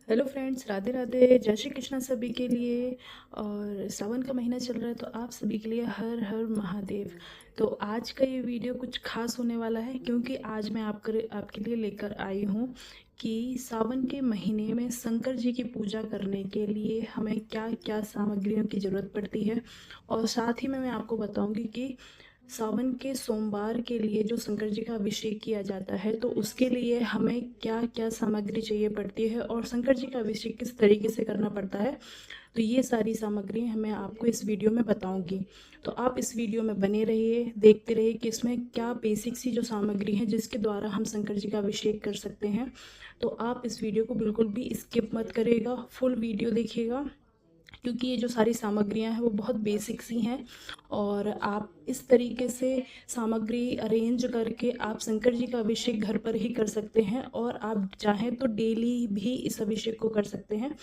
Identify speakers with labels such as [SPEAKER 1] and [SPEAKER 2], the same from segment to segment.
[SPEAKER 1] Hello friends, Radhe Radhe, जय श्री कृष्णा सभी के लिए। और सावन का महीना चल रहा है तो आप सभी के लिए हर हर महादेव। तो आज का ये वीडियो कुछ खास होने वाला है क्योंकि आज मैं आपके लिए लेकर आई हूँ कि सावन के महीने में शंकर जी की पूजा करने के लिए हमें क्या क्या सामग्रियों की ज़रूरत पड़ती है। और साथ ही में मैं आपको बताऊंगी कि सावन के सोमवार के लिए जो शंकर जी का अभिषेक किया जाता है तो उसके लिए हमें क्या क्या सामग्री चाहिए पड़ती है और शंकर जी का अभिषेक किस तरीके से करना पड़ता है। तो ये सारी सामग्री मैं आपको इस वीडियो में बताऊंगी। तो आप इस वीडियो में बने रहिए, देखते रहिए कि इसमें क्या बेसिक सी जो सामग्री है जिसके द्वारा हम शंकर जी का अभिषेक कर सकते हैं। तो आप इस वीडियो को बिल्कुल भी स्किप मत करिएगा, फुल वीडियो देखिएगा क्योंकि ये जो सारी सामग्रियां हैं वो बहुत बेसिक सी हैं। और आप इस तरीके से सामग्री अरेंज करके आप शंकर जी का अभिषेक घर पर ही कर सकते हैं और आप चाहें तो डेली भी इस अभिषेक को कर सकते हैं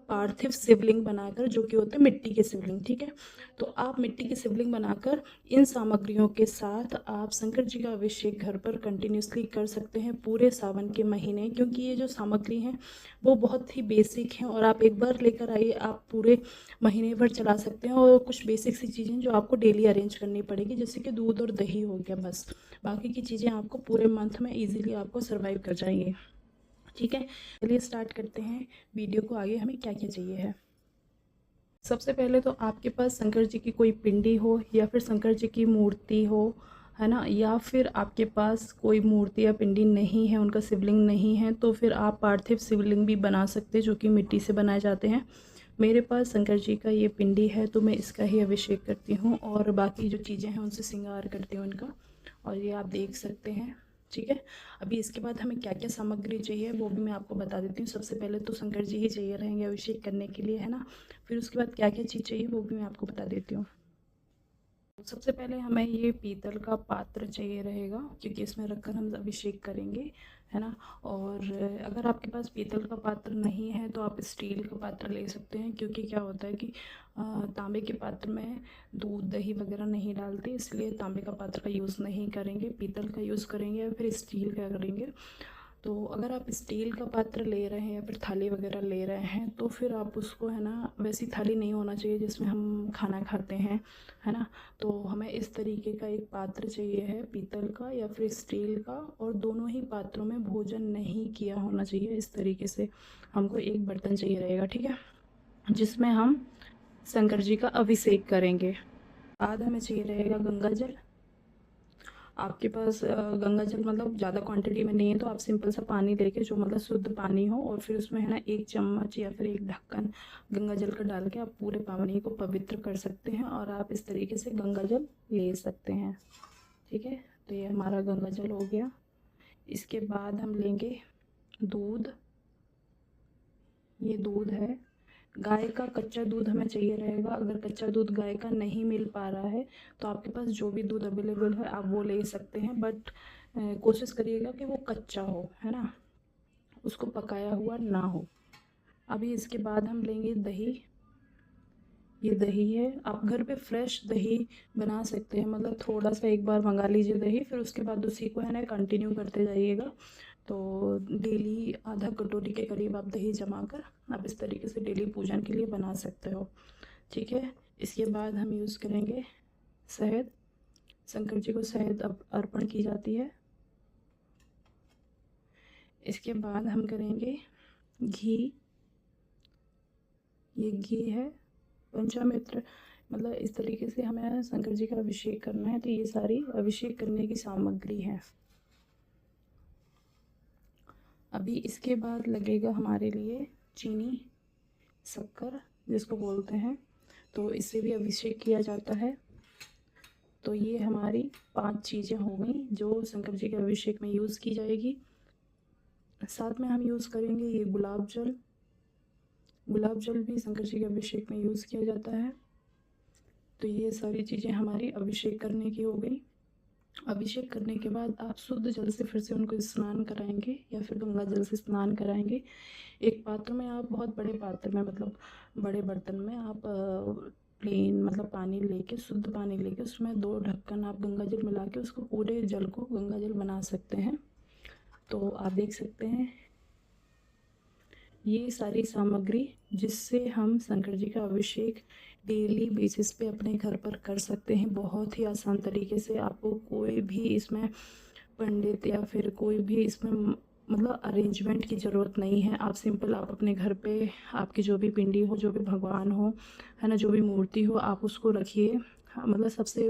[SPEAKER 1] पार्थिव शिवलिंग बनाकर, जो कि होते हैं मिट्टी के शिवलिंग। ठीक है, तो आप मिट्टी की शिवलिंग बनाकर इन सामग्रियों के साथ आप शंकर जी का अभिषेक घर पर कंटिन्यूसली कर सकते हैं पूरे सावन के महीने, क्योंकि ये जो सामग्री हैं वो बहुत ही बेसिक हैं और आप एक बार लेकर आइए, आप पूरे महीने भर चला सकते हैं। और कुछ बेसिक सी चीज़ें जो आपको डेली अरेंज करनी पड़ेगी, जैसे कि दूध और दही हो गया, बस बाकी की चीज़ें आपको पूरे मंथ में इजीली आपको सर्वाइव कर जाएंगे। ठीक है, चलिए स्टार्ट करते हैं वीडियो को। आगे हमें क्या क्या चाहिए है। सबसे पहले तो आपके पास शंकर जी की कोई पिंडी हो या फिर शंकर जी की मूर्ति हो, है ना, या फिर आपके पास कोई मूर्ति या पिंडी नहीं है, उनका शिवलिंग नहीं है, तो फिर आप पार्थिव शिवलिंग भी बना सकते हैं जो कि मिट्टी से बनाए जाते हैं। मेरे पास शंकर जी का ये पिंडी है तो मैं इसका ही अभिषेक करती हूँ और बाकी जो चीज़ें हैं उनसे श्रृंगार करती हूँ उनका। और ये आप देख सकते हैं। ठीक है, अभी इसके बाद हमें क्या क्या सामग्री चाहिए वो भी मैं आपको बता देती हूँ। सबसे पहले तो शंकर जी ही चाहिए रहेंगे अभिषेक करने के लिए, है ना। फिर उसके बाद क्या क्या चीज़ चाहिए वो भी मैं आपको बता देती हूँ। सबसे पहले हमें ये पीतल का पात्र चाहिए रहेगा क्योंकि इसमें रखकर हम अभिषेक करेंगे, है ना। और अगर आपके पास पीतल का पात्र नहीं है तो आप स्टील का पात्र ले सकते हैं, क्योंकि क्या होता है कि तांबे के पात्र में दूध दही वगैरह नहीं डालते, इसलिए तांबे का पात्र का यूज़ नहीं करेंगे, पीतल का यूज़ करेंगे या फिर स्टील का करेंगे। तो अगर आप स्टील का पात्र ले रहे हैं या फिर थाली वगैरह ले रहे हैं तो फिर आप उसको, है ना, वैसी थाली नहीं होना चाहिए जिसमें हम खाना खाते हैं, है ना। तो हमें इस तरीके का एक पात्र चाहिए है, पीतल का या फिर स्टील का, और दोनों ही पात्रों में भोजन नहीं किया होना चाहिए। इस तरीके से हमको एक बर्तन चाहिए रहेगा, ठीक है, जिसमें हम शंकर जी का अभिषेक करेंगे। बाद हमें चाहिए रहेगा गंगा जल। आपके पास गंगा जल मतलब ज़्यादा क्वांटिटी में नहीं है तो आप सिंपल सा पानी लेके, जो मतलब शुद्ध पानी हो, और फिर उसमें, है ना, एक चम्मच या फिर एक ढक्कन गंगा जल का डाल के आप पूरे पानी को पवित्र कर सकते हैं और आप इस तरीके से गंगा जल ले सकते हैं। ठीक है, तो ये हमारा गंगा जल हो गया। इसके बाद हम लेंगे दूध। ये दूध है, गाय का कच्चा दूध हमें चाहिए रहेगा। अगर कच्चा दूध गाय का नहीं मिल पा रहा है तो आपके पास जो भी दूध अवेलेबल है आप वो ले सकते हैं, बट कोशिश करिएगा कि वो कच्चा हो, है ना, उसको पकाया हुआ ना हो। अभी इसके बाद हम लेंगे दही। ये दही है, आप घर पे फ्रेश दही बना सकते हैं, मतलब थोड़ा सा एक बार मंगा लीजिए दही, फिर उसके बाद उसी को, है ना, कंटिन्यू करते जाइएगा। तो डेली आधा कटोरी के करीब आप दही जमा कर आप इस तरीके से डेली पूजन के लिए बना सकते हो। ठीक है, इसके बाद हम यूज़ करेंगे शहद। शंकर जी को शहद अर्पण की जाती है। इसके बाद हम करेंगे घी। ये घी है, पंचामृत, मतलब इस तरीके से हमें शंकर जी का अभिषेक करना है। तो ये सारी अभिषेक करने की सामग्री है। अभी इसके बाद लगेगा हमारे लिए चीनी, शक्कर जिसको बोलते हैं, तो इससे भी अभिषेक किया जाता है। तो ये हमारी 5 चीज़ें हो गई जो शंकर जी के अभिषेक में यूज़ की जाएगी। साथ में हम यूज़ करेंगे ये गुलाब जल। गुलाब जल भी शंकर जी के अभिषेक में यूज़ किया जाता है। तो ये सारी चीज़ें हमारी अभिषेक करने की हो गई। अभिषेक करने के बाद आप शुद्ध जल से फिर से उनको स्नान कराएंगे या फिर गंगा जल से स्नान कराएंगे। एक पात्र में आप, बहुत बड़े पात्र में, मतलब बड़े बर्तन में आप प्लेन मतलब पानी लेके, शुद्ध पानी लेके, उसमें 2 ढक्कन आप गंगा जल मिला के उसको, पूरे जल को गंगा जल बना सकते हैं। तो आप देख सकते हैं ये सारी सामग्री जिससे हम शंकर जी का अभिषेक डेली बेसिस पे अपने घर पर कर सकते हैं बहुत ही आसान तरीके से। आपको कोई भी इसमें पंडित या फिर कोई भी इसमें मतलब अरेंजमेंट की ज़रूरत नहीं है। आप सिंपल आप अपने घर पे आपकी जो भी पिंडी हो, जो भी भगवान हो, है ना, जो भी मूर्ति हो, आप उसको रखिए। हाँ, मतलब सबसे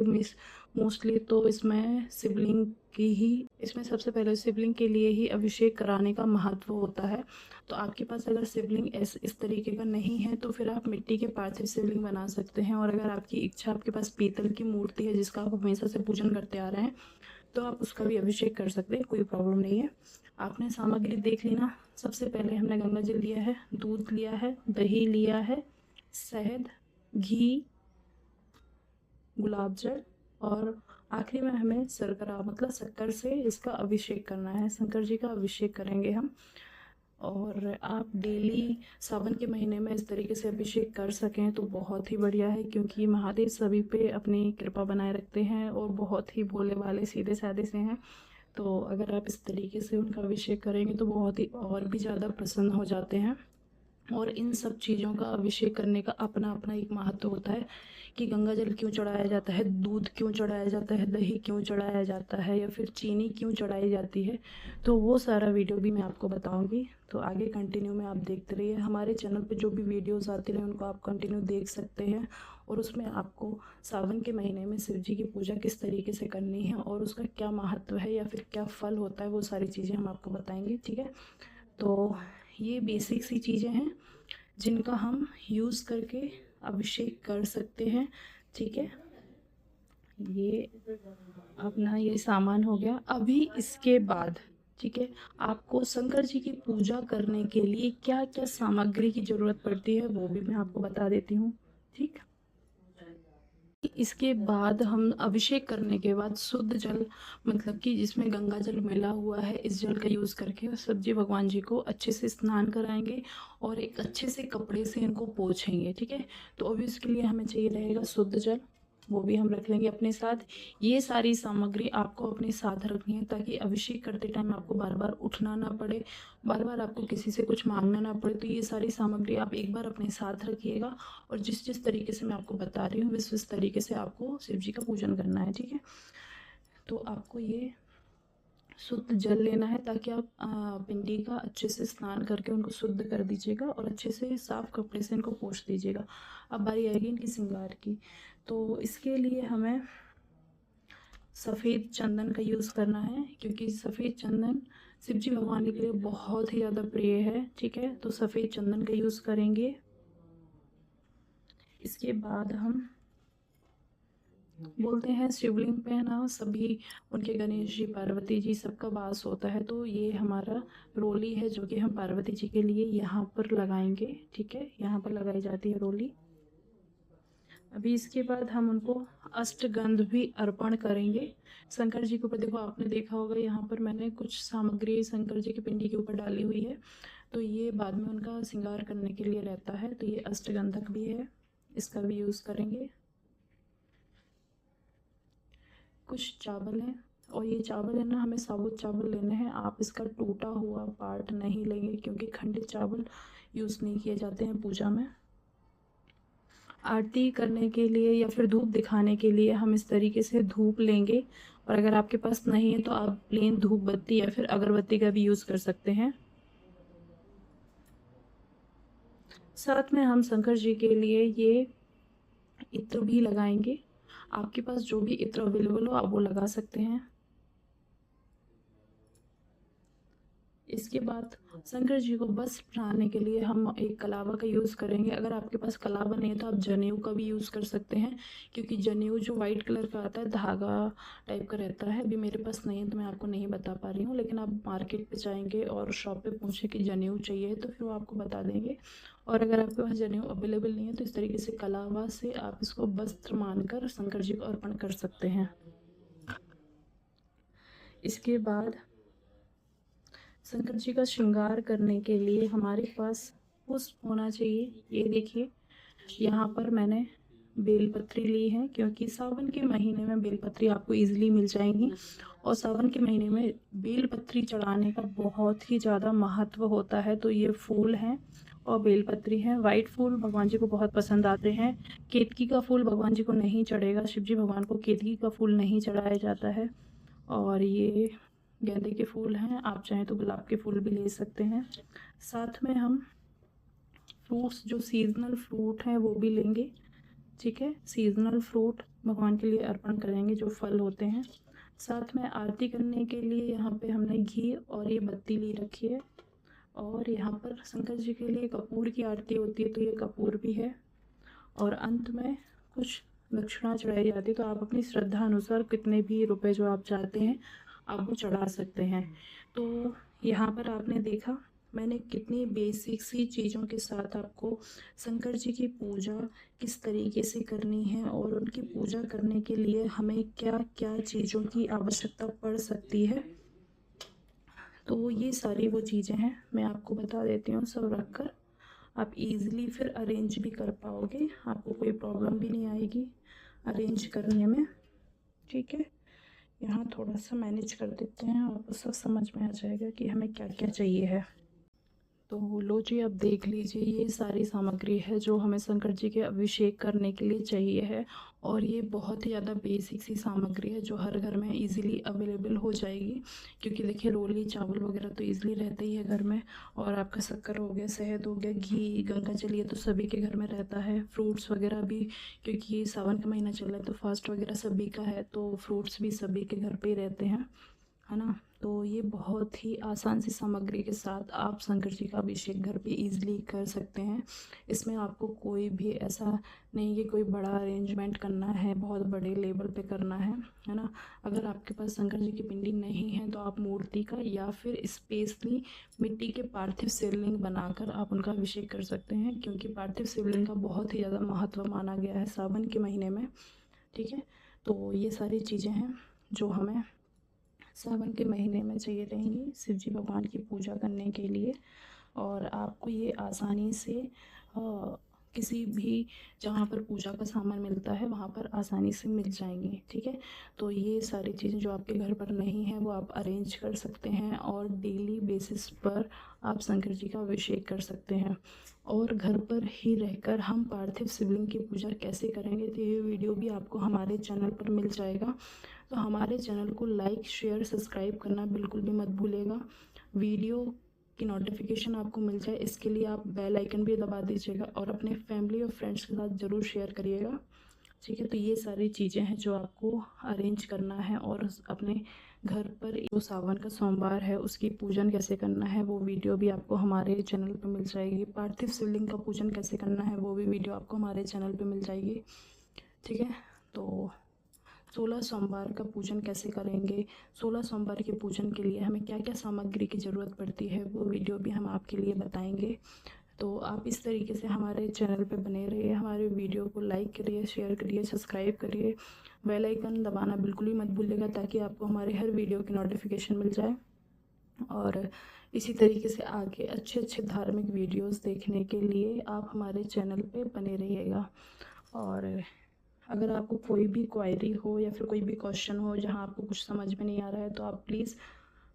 [SPEAKER 1] मोस्टली तो इसमें शिवलिंग की ही इसमें सबसे पहले शिवलिंग के लिए ही अभिषेक कराने का महत्व होता है। तो आपके पास अगर शिवलिंग इस तरीके का नहीं है तो फिर आप मिट्टी के पार्थिव शिवलिंग बना सकते हैं। और अगर आपकी इच्छा, आपके पास पीतल की मूर्ति है जिसका आप हमेशा से पूजन करते आ रहे हैं, तो आप उसका भी अभिषेक कर सकते हैं, कोई प्रॉब्लम नहीं है। आपने सामग्री देख ली ना। सबसे पहले हमने गंगा जल लिया है, दूध लिया है, दही लिया है, शहद, घी, गुलाब जल और आखिरी में हमें शर्करा मतलब शक्कर से इसका अभिषेक करना है। शंकर जी का अभिषेक करेंगे हम। और आप डेली सावन के महीने में इस तरीके से अभिषेक कर सकें तो बहुत ही बढ़िया है, क्योंकि महादेव सभी पे अपनी कृपा बनाए रखते हैं और बहुत ही भोले भाले सीधे साधे से हैं। तो अगर आप इस तरीके से उनका अभिषेक करेंगे तो बहुत ही और भी ज़्यादा प्रसन्न हो जाते हैं। और इन सब चीज़ों का अभिषेक करने का अपना अपना एक महत्व होता है कि गंगा जल क्यों चढ़ाया जाता है, दूध क्यों चढ़ाया जाता है, दही क्यों चढ़ाया जाता है, या फिर चीनी क्यों चढ़ाई जाती है। तो वो सारा वीडियो भी मैं आपको बताऊंगी। तो आगे कंटिन्यू में आप देखते रहिए। हमारे चैनल पे जो भी वीडियोस आते रहे उनको आप कंटिन्यू देख सकते हैं। और उसमें आपको सावन के महीने में शिव जी की पूजा किस तरीके से करनी है और उसका क्या महत्व है या फिर क्या फल होता है, वो सारी चीज़ें हम आपको बताएंगे, ठीक है। तो ये बेसिक सी चीज़ें हैं जिनका हम यूज़ करके अभिषेक कर सकते हैं, ठीक है। ये अपना ये सामान हो गया। अभी इसके बाद, ठीक है, आपको शंकर जी की पूजा करने के लिए क्या क्या सामग्री की ज़रूरत पड़ती है वो भी मैं आपको बता देती हूँ, ठीक। इसके बाद हम अभिषेक करने के बाद शुद्ध जल मतलब कि जिसमें गंगा जल मिला हुआ है, इस जल का यूज़ करके शिव जी भगवान जी को अच्छे से स्नान कराएंगे और एक अच्छे से कपड़े से इनको पोंछेंगे, ठीक है। तो अभी इसके लिए हमें चाहिए रहेगा शुद्ध जल, वो भी हम रख लेंगे अपने साथ। ये सारी सामग्री आपको अपने साथ रखनी है ताकि अभिषेक करते टाइम आपको बार बार उठना ना पड़े, बार बार आपको किसी से कुछ मांगना ना पड़े। तो ये सारी सामग्री आप एक बार अपने साथ रखिएगा और जिस जिस तरीके से मैं आपको बता रही हूँ इस तरीके से आपको शिव जी का पूजन करना है, ठीक है। तो आपको ये शुद्ध जल लेना है ताकि आप पिंडी का अच्छे से स्नान करके उनको शुद्ध कर दीजिएगा और अच्छे से साफ कपड़े से इनको पोंछ दीजिएगा। अब बारी आएगी इनकी श्रृंगार की। तो इसके लिए हमें सफ़ेद चंदन का यूज़ करना है, क्योंकि सफ़ेद चंदन शिव जी भगवान के लिए बहुत ही ज़्यादा प्रिय है, ठीक है। तो सफ़ेद चंदन का यूज़ करेंगे। इसके बाद हम बोलते हैं शिवलिंग पे ना सभी उनके गणेश जी, पार्वती जी सबका वास होता है। तो ये हमारा रोली है जो कि हम पार्वती जी के लिए यहाँ पर लगाएंगे, ठीक है। यहाँ पर लगाई जाती है रोली। अभी इसके बाद हम उनको अष्टगंध भी अर्पण करेंगे शंकर जी के ऊपर। देखो आपने देखा होगा यहाँ पर मैंने कुछ सामग्री शंकर जी की पिंडी के ऊपर डाली हुई है, तो ये बाद में उनका श्रृंगार करने के लिए रहता है। तो ये अष्टगंधक भी है, इसका भी यूज़ करेंगे। कुछ चावल है और ये चावल है ना, हमें साबुत चावल लेने हैं। आप इसका टूटा हुआ पार्ट नहीं लेंगे क्योंकि खंडित चावल यूज़ नहीं किए जाते हैं पूजा में। आरती करने के लिए या फिर धूप दिखाने के लिए हम इस तरीके से धूप लेंगे। और अगर आपके पास नहीं है तो आप प्लेन धूप बत्ती या फिर अगरबत्ती का भी यूज़ कर सकते हैं। साथ में हम शंकर जी के लिए ये इत्र भी लगाएंगे। आपके पास जो भी इत्र अवेलेबल हो आप वो लगा सकते हैं। इसके बाद शंकर जी को बस बनाने के लिए हम एक कलावा का यूज़ करेंगे। अगर आपके पास कलावा नहीं है तो आप जनेऊ का भी यूज़ कर सकते हैं, क्योंकि जनेऊ जो वाइट कलर का आता है, धागा टाइप का रहता है। अभी मेरे पास नहीं है तो मैं आपको नहीं बता पा रही हूँ, लेकिन आप मार्केट पे जाएंगे और शॉप पे पूछें कि जनेऊ चाहिए तो फिर वो आपको बता देंगे। और अगर आपके पास जनेऊ अवेलेबल नहीं है तो इस तरीके से कलावा से आप इसको वस्त्र मानकर शंकर जी को अर्पण कर सकते हैं। इसके बाद शंकर जी का श्रृंगार करने के लिए हमारे पास पुष्प होना चाहिए। ये देखिए यहाँ पर मैंने बेलपत्री ली है, क्योंकि सावन के महीने में बेलपत्री आपको ईज़िली मिल जाएंगी। और सावन के महीने में बेलपत्री चढ़ाने का बहुत ही ज़्यादा महत्व होता है। तो ये फूल हैं और बेलपत्री है। वाइट फूल भगवान जी को बहुत पसंद आते हैं। केतकी का फूल भगवान जी को नहीं चढ़ेगा, शिव जी भगवान को केतकी का फूल नहीं चढ़ाया जाता है। और ये गेंदे के फूल हैं, आप चाहें तो गुलाब के फूल भी ले सकते हैं। साथ में हम फ्रूट्स, जो सीजनल फ्रूट हैं वो भी लेंगे, ठीक है। सीजनल फ्रूट भगवान के लिए अर्पण करेंगे, जो फल होते हैं। साथ में आरती करने के लिए यहाँ पे हमने घी और ये बत्ती ली रखी है। और यहाँ पर शंकर जी के लिए कपूर की आरती होती है, तो ये कपूर भी है। और अंत में कुछ दक्षिणा चढ़ाई जाती है, तो आप अपनी श्रद्धा अनुसार कितने भी रुपए जो आप चाहते हैं आप वो चढ़ा सकते हैं। तो यहाँ पर आपने देखा मैंने कितनी बेसिक सी चीज़ों के साथ आपको शंकर जी की पूजा किस तरीके से करनी है और उनकी पूजा करने के लिए हमें क्या क्या चीज़ों की आवश्यकता पड़ सकती है, तो ये सारी वो चीज़ें हैं मैं आपको बता देती हूँ। सब रख कर आप इजीली फिर अरेंज भी कर पाओगे, आपको कोई प्रॉब्लम भी नहीं आएगी अरेंज करने में, ठीक है। यहाँ थोड़ा सा मैनेज कर देते हैं, आपको सब समझ में आ जाएगा कि हमें क्या क्या चाहिए है। तो लो जी, अब देख लीजिए ये सारी सामग्री है जो हमें शंकर जी के अभिषेक करने के लिए चाहिए है। और ये बहुत ही ज़्यादा बेसिक सी सामग्री है जो हर घर में इजीली अवेलेबल हो जाएगी, क्योंकि देखिए रोली चावल वगैरह तो इजीली रहते ही है घर में। और आपका शक्कर हो गया, शहद हो गया, घी, गंगा जल, ये तो सभी के घर में रहता है। फ्रूट्स वगैरह भी, क्योंकि सावन का महीना चल रहा है तो फास्ट वगैरह सभी का है, तो फ्रूट्स भी सभी के घर पे ही रहते हैं, है ना। तो ये बहुत ही आसान सी सामग्री के साथ आप शंकर जी का अभिषेक घर पे इजीली कर सकते हैं। इसमें आपको कोई भी ऐसा नहीं कि कोई बड़ा अरेंजमेंट करना है, बहुत बड़े लेवल पे करना है ना। अगर आपके पास शंकर जी की पिंडी नहीं है तो आप मूर्ति का या फिर स्पेशली मिट्टी के पार्थिव शिवलिंग बनाकर आप उनका अभिषेक कर सकते हैं, क्योंकि पार्थिव शिवलिंग का बहुत ही ज़्यादा महत्व माना गया है सावन के महीने में, ठीक है। तो ये सारी चीज़ें हैं जो हमें सावन के महीने में चाहिए रहेंगी शिव जी भगवान की पूजा करने के लिए। और आपको ये आसानी से किसी भी जहाँ पर पूजा का सामान मिलता है वहाँ पर आसानी से मिल जाएंगे, ठीक है। तो ये सारी चीज़ें जो आपके घर पर नहीं है वो आप अरेंज कर सकते हैं और डेली बेसिस पर आप शंकर जी का अभिषेक कर सकते हैं। और घर पर ही रहकर हम पार्थिव शिवलिंग की पूजा कैसे करेंगे, तो ये वीडियो भी आपको हमारे चैनल पर मिल जाएगा। तो हमारे चैनल को लाइक, शेयर, सब्सक्राइब करना बिल्कुल भी मत भूलिएगा। वीडियो की नोटिफिकेशन आपको मिल जाए इसके लिए आप बेल आइकन भी दबा दीजिएगा और अपने फैमिली और फ्रेंड्स के साथ ज़रूर शेयर करिएगा, ठीक है। तो ये सारी चीज़ें हैं जो आपको अरेंज करना है। और अपने घर पर जो सावन का सोमवार है उसकी पूजन कैसे करना है वो वीडियो भी आपको हमारे चैनल पर मिल जाएगी। पार्थिव शिवलिंग का पूजन कैसे करना है वो भी वीडियो आपको हमारे चैनल पर मिल जाएगी, ठीक है। तो 16 सोमवार का पूजन कैसे करेंगे, 16 सोमवार के पूजन के लिए हमें क्या क्या सामग्री की ज़रूरत पड़ती है वो वीडियो भी हम आपके लिए बताएंगे। तो आप इस तरीके से हमारे चैनल पे बने रहिए, हमारे वीडियो को लाइक करिए, शेयर करिए, सब्सक्राइब करिए, बेल आइकन दबाना बिल्कुल ही मत भूलिएगा ताकि आपको हमारे हर वीडियो की नोटिफिकेशन मिल जाए। और इसी तरीके से आगे अच्छे अच्छे धार्मिक वीडियोस देखने के लिए आप हमारे चैनल पे बने रहिएगा। और अगर आपको कोई भी क्वायरी हो या फिर कोई भी क्वेश्चन हो जहां आपको कुछ समझ में नहीं आ रहा है तो आप प्लीज़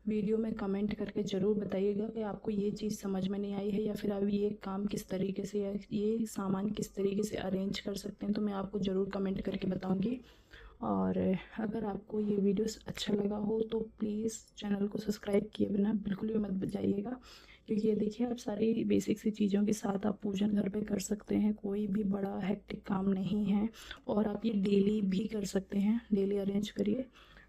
[SPEAKER 1] वीडियो में कमेंट करके ज़रूर बताइएगा कि आपको ये चीज़ समझ में नहीं आई है या फिर आप ये काम किस तरीके से या ये सामान किस तरीके से अरेंज कर सकते हैं, तो मैं आपको ज़रूर कमेंट करके बताऊंगी। और अगर आपको ये वीडियो अच्छा लगा हो तो प्लीज़ चैनल को सब्सक्राइब किए बिना बिल्कुल भी मत जाइएगा, क्योंकि ये देखिए आप सारी बेसिक सी चीज़ों के साथ आप पूजन घर पे कर सकते हैं, कोई भी बड़ा हेक्टिक काम नहीं है। और आप ये डेली भी कर सकते हैं, डेली अरेंज करिए।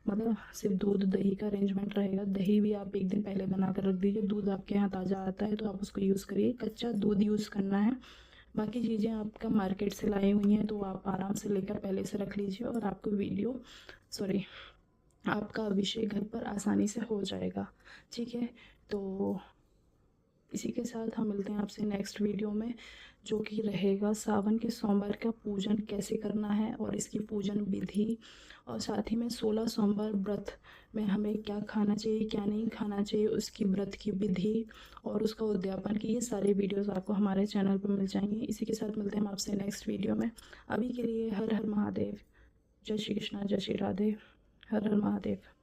[SPEAKER 1] मतलब सिर्फ दूध दही का अरेंजमेंट रहेगा, दही भी आप एक दिन पहले बना कर रख दीजिए। दूध आपके यहाँ ताज़ा आता है तो आप उसको यूज़ करिए, कच्चा दूध यूज़ करना है। बाकी चीज़ें आपका मार्केट से लाई हुई हैं तो आप आराम से लेकर पहले से रख लीजिए और आपका अभिषेक घर पर आसानी से हो जाएगा, ठीक है। तो इसी के साथ हम मिलते हैं आपसे नेक्स्ट वीडियो में, जो कि रहेगा सावन के सोमवार का पूजन कैसे करना है और इसकी पूजन विधि, और साथ ही में 16 सोमवार व्रत में हमें क्या खाना चाहिए क्या नहीं खाना चाहिए, उसकी व्रत की विधि और उसका उद्यापन की, ये सारे वीडियोस आपको हमारे चैनल पर मिल जाएंगे। इसी के साथ मिलते हैं हम आपसे नेक्स्ट वीडियो में। अभी के लिए हर हर महादेव, जय श्री कृष्णा, जय श्री राधे, हर हर महादेव।